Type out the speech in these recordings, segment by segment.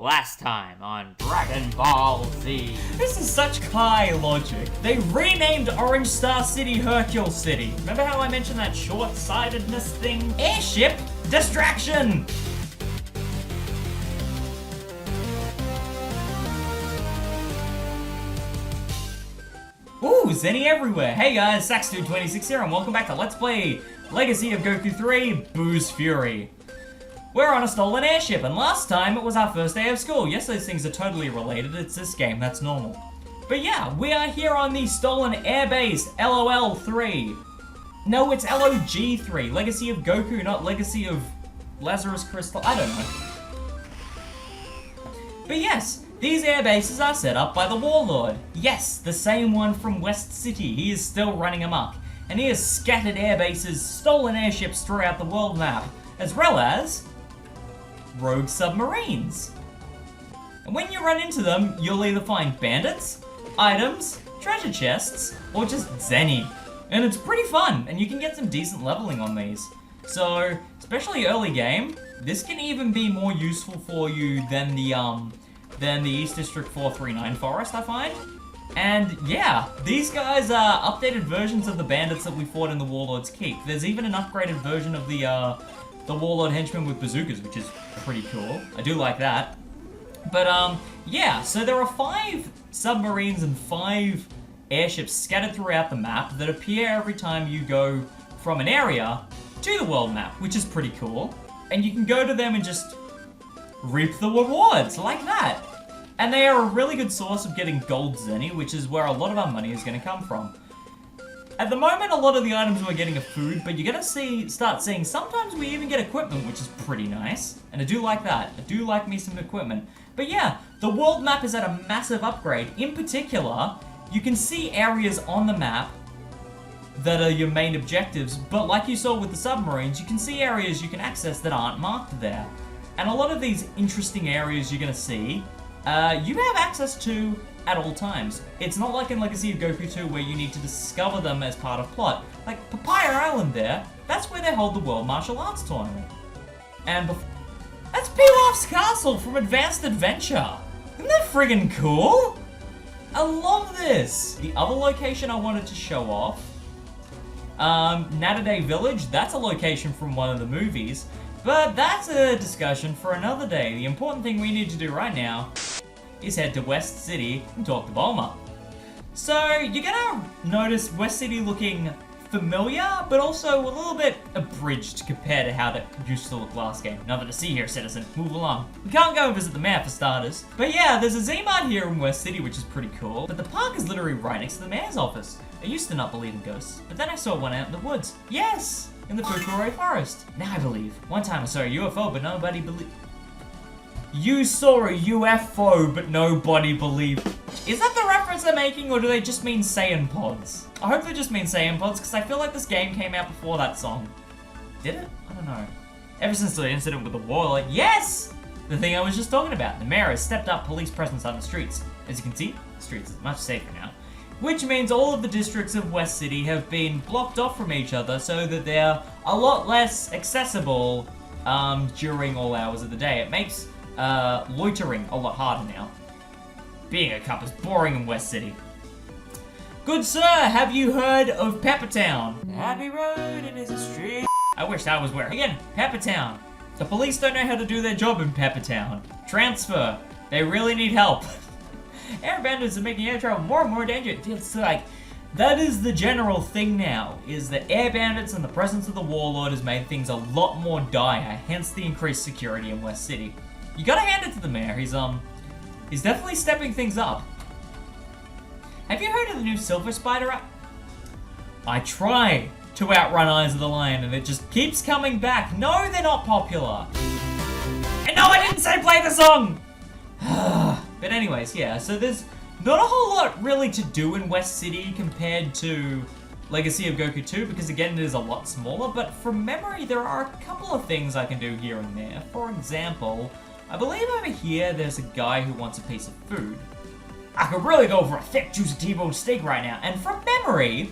Last time on Dragon Ball Z. This is such Kai logic. They renamed Orange Star City Hercule City. Remember how I mentioned that short-sightedness thing? Airship distraction! Ooh, Zenny everywhere. Hey guys, Saxdude26 here, and welcome back to Let's Play Legacy of Goku 3 Boo's Fury. We're on a stolen airship, and last time it was our first day of school. Yes, those things are totally related. It's this game, that's normal. But yeah, we are here on the stolen airbase, LOL3. No, it's LOG3. Legacy of Goku, not Legacy of Lazarus Crystal. I don't know. But yes, these airbases are set up by the Warlord. Yes, the same one from West City. He is still running amok. And he has scattered airbases, stolen airships throughout the world map, as well as rogue submarines. And when you run into them, you'll either find bandits, items, treasure chests, or just Zenny. And it's pretty fun, and you can get some decent leveling on these. So, especially early game, this can even be more useful for you than the East District 439 Forest, I find. And yeah, these guys are updated versions of the bandits that we fought in the Warlord's Keep. There's even an upgraded version of the Warlord henchmen with bazookas, which is pretty cool. I do like that. But yeah, so there are 5 submarines and 5 airships scattered throughout the map that appear every time you go from an area to the world map, which is pretty cool. And you can go to them and just reap the rewards, like that. And they are a really good source of getting gold Zenny, which is where a lot of our money is going to come from. At the moment, a lot of the items we're getting are food, but you're going to start seeing sometimes we even get equipment, which is pretty nice. And I do like that. I do like me some equipment. But yeah, the world map is at a massive upgrade. In particular, you can see areas on the map that are your main objectives, but like you saw with the submarines, you can see areas you can access that aren't marked there. And a lot of these interesting areas you're going to see, you have access to at all times. It's not like in Legacy of Goku 2 where you need to discover them as part of plot. Like Papaya Island there, that's where they hold the World Martial Arts Tournament. And that's Pilaf's Castle from Advanced Adventure. Isn't that friggin' cool? I love this. The other location I wanted to show off, Nataday Village, that's a location from one of the movies, but that's a discussion for another day. The important thing we need to do right now is head to West City and talk to Bulma. So you're gonna notice West City looking familiar, but also a little bit abridged compared to how that used to look last game. Nothing to see here, citizen. Move along. We can't go and visit the mayor for starters. But yeah, there's a Z-Mart here in West City, which is pretty cool. But the park is literally right next to the mayor's office. I used to not believe in ghosts, but then I saw one out in the woods. Yes! In the Fukure Forest. Now I believe. One time I saw a UFO, but nobody believed. You saw a UFO, but nobody believed. Is that the reference they're making, or do they just mean Saiyan pods? I hope they just mean Saiyan pods, because I feel like this game came out before that song. Did it? I don't know. Ever since the incident with the war, like, yes! The thing I was just talking about. The mayor has stepped up police presence on the streets. As you can see, the streets is much safer now. Which means all of the districts of West City have been blocked off from each other so that they're a lot less accessible during all hours of the day. It makes loitering a lot harder now. Being a cop is boring in West City. Good sir, have you heard of Peppertown? Abbey Road, it is a street. I wish that was where. Again, Peppertown. The police don't know how to do their job in Peppertown. Transfer. They really need help. Air bandits are making air travel more and more dangerous. It's like, that is the general thing now, is that air bandits and the presence of the Warlord has made things a lot more dire, hence the increased security in West City. You gotta hand it to the mayor, he's definitely stepping things up. Have you heard of the new Silver Spider app? I try to outrun Eyes of the Lion and it just keeps coming back. No, they're not popular. And no, I didn't say play the song! But anyways, yeah, so there's not a whole lot really to do in West City compared to Legacy of Goku 2, because again, it is a lot smaller, but from memory, there are a couple of things I can do here and there. For example, I believe over here, there's a guy who wants a piece of food. I could really go for a thick, juicy T-bone steak right now, and from memory,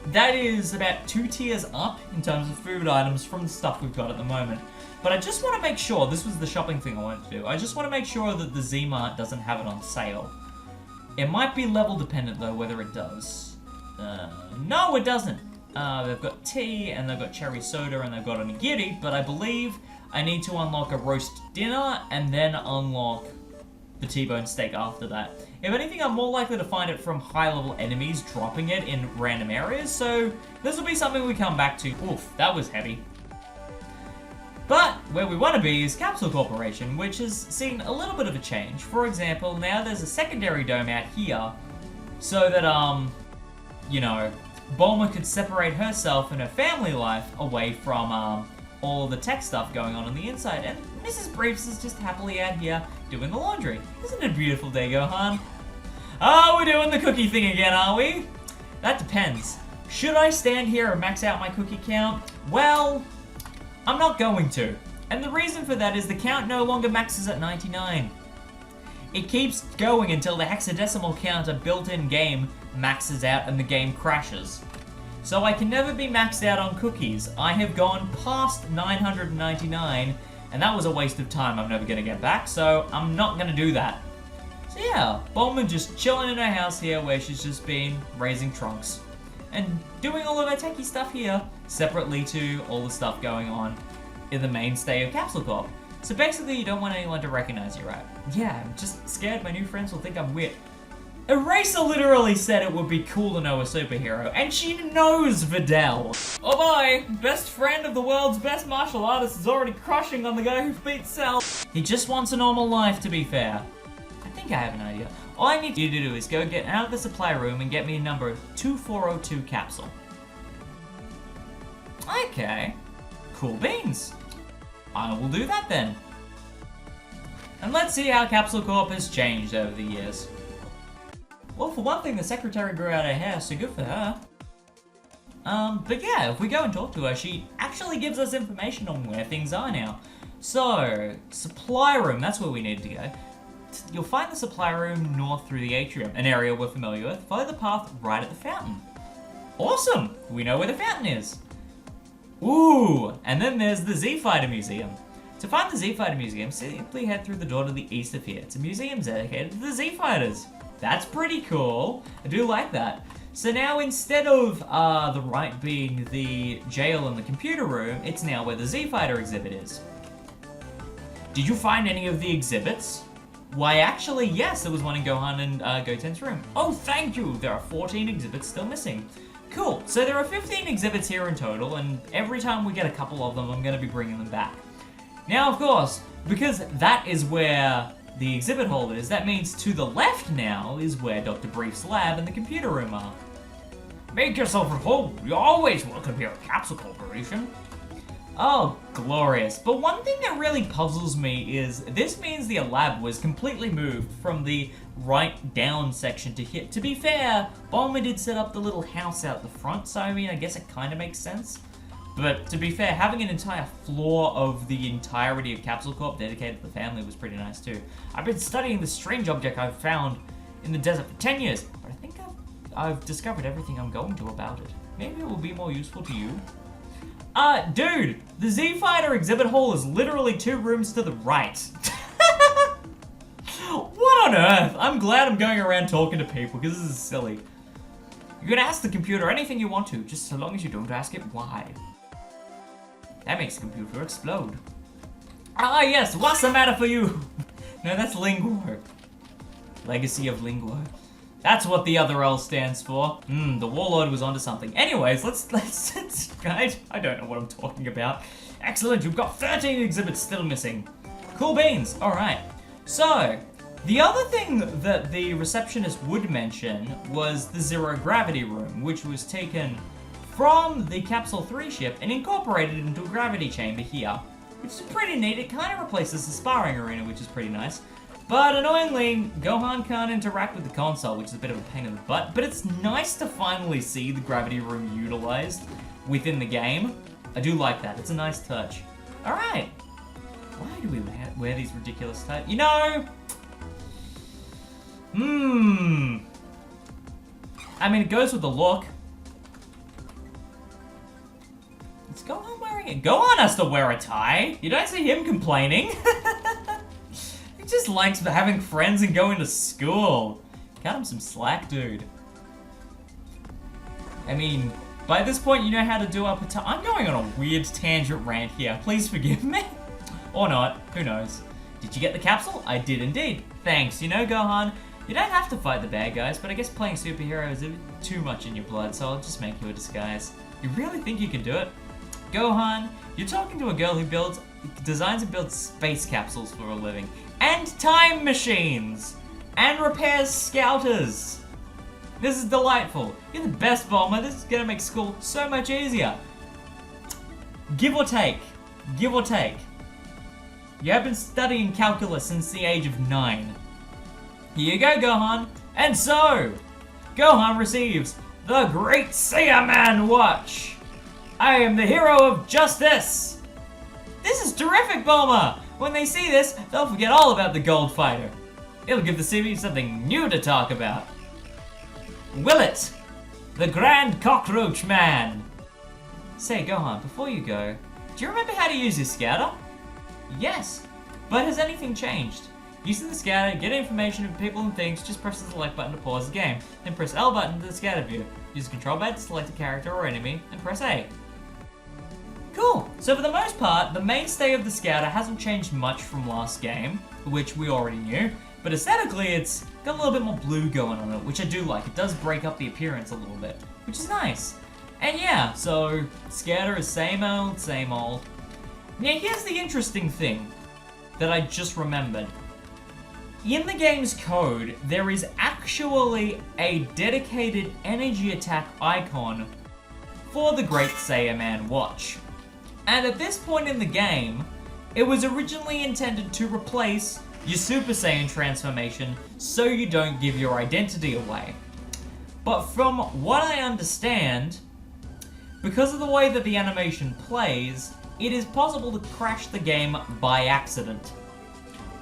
that is about 2 tiers up in terms of food items from the stuff we've got at the moment. But I just want to make sure, this was the shopping thing I wanted to do, I just want to make sure that the Z-Mart doesn't have it on sale. It might be level dependent though, whether it does. No, it doesn't. They've got tea, and they've got cherry soda, and they've got a nigiri, but I believe I need to unlock a roast dinner, and then unlock the T-bone steak after that. If anything, I'm more likely to find it from high-level enemies dropping it in random areas, so this will be something we come back to. Oof, that was heavy. But where we want to be is Capsule Corporation, which has seen a little bit of a change. For example, now there's a secondary dome out here, so that, you know, Bulma could separate herself and her family life away from, all the tech stuff going on the inside. And Mrs. Briefs is just happily out here doing the laundry. Isn't it a beautiful day, Gohan? Oh, we're doing the cookie thing again, are we? That depends. Should I stand here and max out my cookie count? Well, I'm not going to. And the reason for that is the count no longer maxes at 99. It keeps going until the hexadecimal counter built in game maxes out and the game crashes. So I can never be maxed out on cookies. I have gone past 999, and that was a waste of time I'm never gonna get back, so I'm not gonna do that. So yeah, Bulma just chilling in her house here where she's just been raising trunks. And doing all of her techie stuff here, separately to all the stuff going on in the mainstay of Capsule Corp. So basically you don't want anyone to recognize you, right? Yeah, I'm just scared my new friends will think I'm weird. Eraser literally said it would be cool to know a superhero, and she knows Videl. Oh boy, best friend of the world's best martial artist is already crushing on the guy who beat Cell. He just wants a normal life, to be fair. I think I have an idea. All I need you to do is go get out of the supply room and get me number 2402 capsule. Okay, cool beans. I will do that then. And let's see how Capsule Corp has changed over the years. Well, for one thing, the secretary grew out her hair, so good for her. But yeah, if we go and talk to her, she actually gives us information on where things are now. So, supply room, that's where we need to go. You'll find the supply room north through the atrium, an area we're familiar with. Follow the path right at the fountain. Awesome! We know where the fountain is. Ooh, and then there's the Z-Fighter Museum. To find the Z-Fighter Museum, simply head through the door to the east of here. It's a museum dedicated to the Z-Fighters. That's pretty cool. I do like that. So now instead of the right being the jail and the computer room, it's now where the Z-Fighter exhibit is. Did you find any of the exhibits? Why, actually, yes, there was one in Gohan and Goten's room. Oh, thank you! There are 14 exhibits still missing. Cool, so there are 15 exhibits here in total, and every time we get a couple of them, I'm going to be bringing them back. Now, of course, because that is where the exhibit hall is, that means to the left now is where Dr. Brief's lab and the computer room are. Make yourself at home. You're always welcome here at Capsule Corporation. Oh, glorious. But one thing that really puzzles me is this means the lab was completely moved from the right down section to here. To be fair, Bulma did set up the little house out the front, so I mean, I guess it kind of makes sense. But to be fair, having an entire floor of the entirety of Capsule Corp dedicated to the family was pretty nice too. I've been studying this strange object I've found in the desert for 10 years, but I think I've discovered everything I'm going to about it. Maybe it will be more useful to you. Dude, the Z-Fighter exhibit hall is literally 2 rooms to the right. What on earth? I'm glad I'm going around talking to people, because this is silly. You can ask the computer anything you want to, just so long as you don't ask it why. That makes the computer explode. Ah yes, what's the matter for you? No, that's Linguo. Legacy of Linguo. That's what the other L stands for. The Warlord was onto something. Anyways, let's guys, I don't know what I'm talking about. Excellent, you've got 13 exhibits still missing. Cool beans, alright. So, the other thing that the receptionist would mention was the Zero Gravity Room, which was taken from the Capsule 3 ship and incorporated into a gravity chamber here, which is pretty neat. It kind of replaces the sparring arena, which is pretty nice. But annoyingly, Gohan can't interact with the console, which is a bit of a pain in the butt, but it's nice to finally see the gravity room utilized within the game. I do like that. It's a nice touch. Alright. Why do we wear these ridiculous ties? You know... I mean, it goes with the look. Is Gohan wearing Gohan has to wear a tie. You don't see him complaining. He just likes having friends and going to school. Cut him some slack, dude. I mean, by this point, you know how to do up a tie. I'm going on a weird tangent rant here. Please forgive me. Or not. Who knows? Did you get the capsule? I did indeed. Thanks. You know, Gohan, you don't have to fight the bad guys, but I guess playing superhero is too much in your blood, so I'll just make you a disguise. You really think you can do it? Gohan, you're talking to a girl who designs and builds space capsules for a living, and time machines, and repairs scouters. This is delightful. You're the best, Bulma. This is gonna make school so much easier. Give or take. Give or take. You have been studying calculus since the age of 9. Here you go, Gohan. And so, Gohan receives the Great Saiyaman Watch. I am the hero of justice. This is terrific, Bulma. When they see this, they'll forget all about the Gold Fighter. It'll give the series something new to talk about. Will it? The Grand Cockroach Man. Say, Gohan, before you go, do you remember how to use your scouter? Yes, but has anything changed? Using the scouter, get information of people and things, just press the select button to pause the game. Then press L button to the scatter view. Use the control pad to select a character or enemy, and press A. Cool! So for the most part, the mainstay of the scouter hasn't changed much from last game, which we already knew, but aesthetically it's got a little bit more blue going on it, which I do like. It does break up the appearance a little bit, which is nice. And yeah, so scouter is same old, same old. Now here's the interesting thing that I just remembered. In the game's code, there is actually a dedicated energy attack icon for the Great Saiyaman Watch. And at this point in the game, it was originally intended to replace your Super Saiyan transformation so you don't give your identity away. But from what I understand, because of the way that the animation plays, it is possible to crash the game by accident.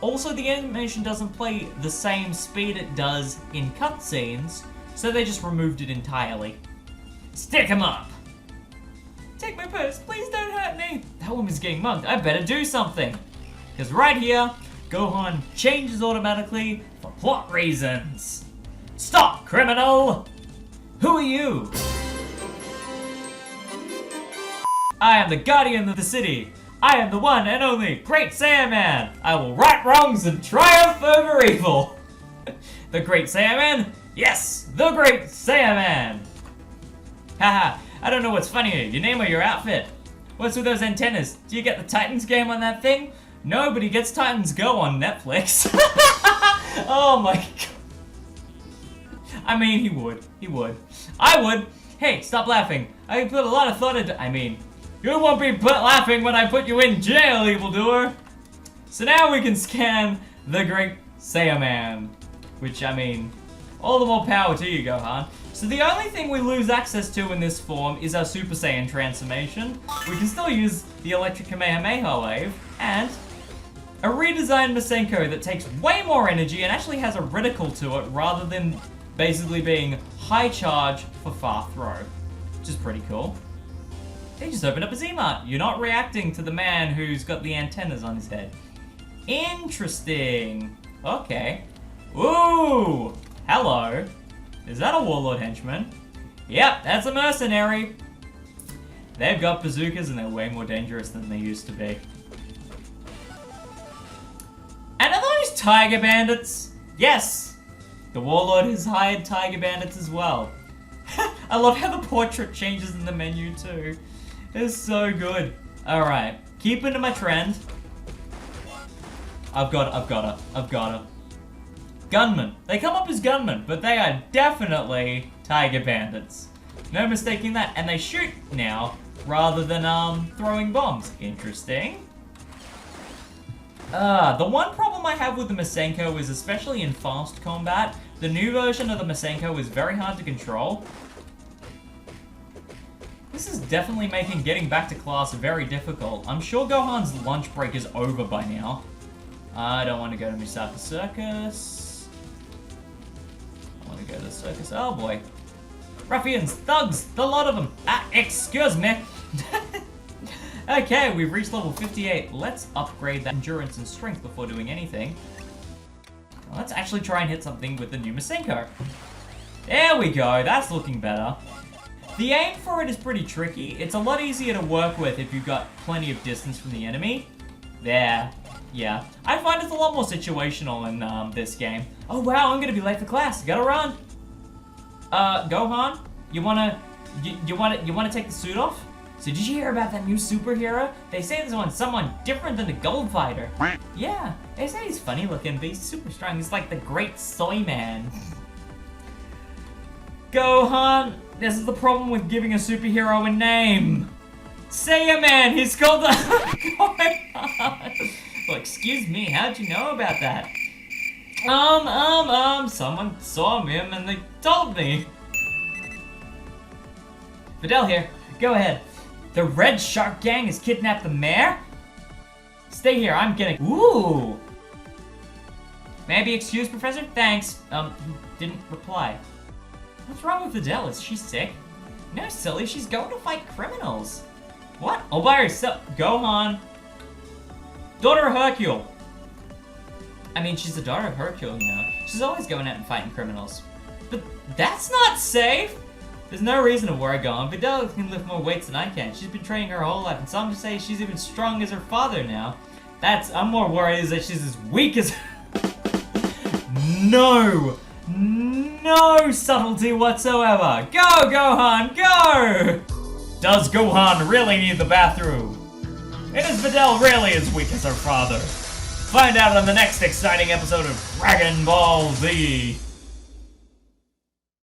Also, the animation doesn't play the same speed it does in cutscenes, so they just removed it entirely. Stick 'em up! Take my purse, please don't hurt me! That woman's getting mugged, I better do something! Because right here, Gohan changes automatically for plot reasons. Stop, criminal! Who are you? I am the guardian of the city. I am the one and only Great Saiyaman! I will right wrongs and triumph over evil! The Great Saiyaman? Yes, the Great Saiyaman! Haha, I don't know what's funnier, your name or your outfit. What's with those antennas? Do you get the Titans game on that thing? Nobody gets Titans Go on Netflix. Oh my god. I mean, he would. He would. I would. Hey, stop laughing. I put a lot of thought into... I mean... You won't be laughing when I put you in jail, evildoer! So now we can scan the Great Saiyaman. Which, I mean, all the more power to you, Gohan. So the only thing we lose access to in this form is our Super Saiyan transformation. We can still use the Electric Kamehameha Wave, and a redesigned Masenko that takes way more energy and actually has a reticle to it rather than basically being high charge for far throw. Which is pretty cool. They just opened up a Z-Mart. You're not reacting to the man who's got the antennas on his head. Interesting. Okay. Ooh! Hello. Is that a Warlord henchman? Yep, that's a mercenary. They've got bazookas and they're way more dangerous than they used to be. And are those Tiger Bandits? Yes! The Warlord has hired Tiger Bandits as well. I love how the portrait changes in the menu too. It's so good. Alright, keep into my trend. I've got her. Gunmen. They come up as gunmen, but they are definitely Tiger Bandits. No mistaking that. And they shoot now, rather than throwing bombs. Interesting. The one problem I have with the Masenko is, especially in fast combat, the new version of the Masenko is very hard to control. This is definitely making getting back to class very difficult. I'm sure Gohan's lunch break is over by now. I don't want to go to Misaka Circus. I want to go to the circus. Oh boy. Ruffians, thugs, the lot of them. Excuse me. Okay, we've reached level 58. Let's upgrade that endurance and strength before doing anything. Let's actually try and hit something with the new Masenko. There we go, that's looking better. The aim for it is pretty tricky. It's a lot easier to work with if you've got plenty of distance from the enemy. There. Yeah. I find it's a lot more situational in this game. Oh wow, I'm gonna be late for class. Gotta run. Gohan, you wanna take the suit off? So did you hear about that new superhero? They say there's someone different than the Gold Fighter. Yeah, they say he's funny looking, but he's super strong. He's like the Great Soy Man. Gohan, this is the problem with giving a superhero a name. Saiyaman, he's called the Gohan. Well, excuse me, how'd you know about that? Someone saw him and they told me. Videl here, go ahead. The Red Shark Gang has kidnapped the mayor? Stay here, I'm getting. Ooh! May I be excused, Professor? Thanks. Didn't reply. What's wrong with Videl? Is she sick? No, silly, she's going to fight criminals. What? All by herself. Gohan. Daughter of Hercule. I mean, she's the daughter of Hercule, you know. She's always going out and fighting criminals. But that's not safe! There's no reason to worry, Gohan. Videl can lift more weights than I can. She's been training her whole life, and some say she's even strong as her father now. I'm more worried is that she's as weak as... No subtlety whatsoever. Go, Gohan, go! Does Gohan really need the bathroom? And is Videl really as weak as her father? Find out on the next exciting episode of Dragon Ball Z.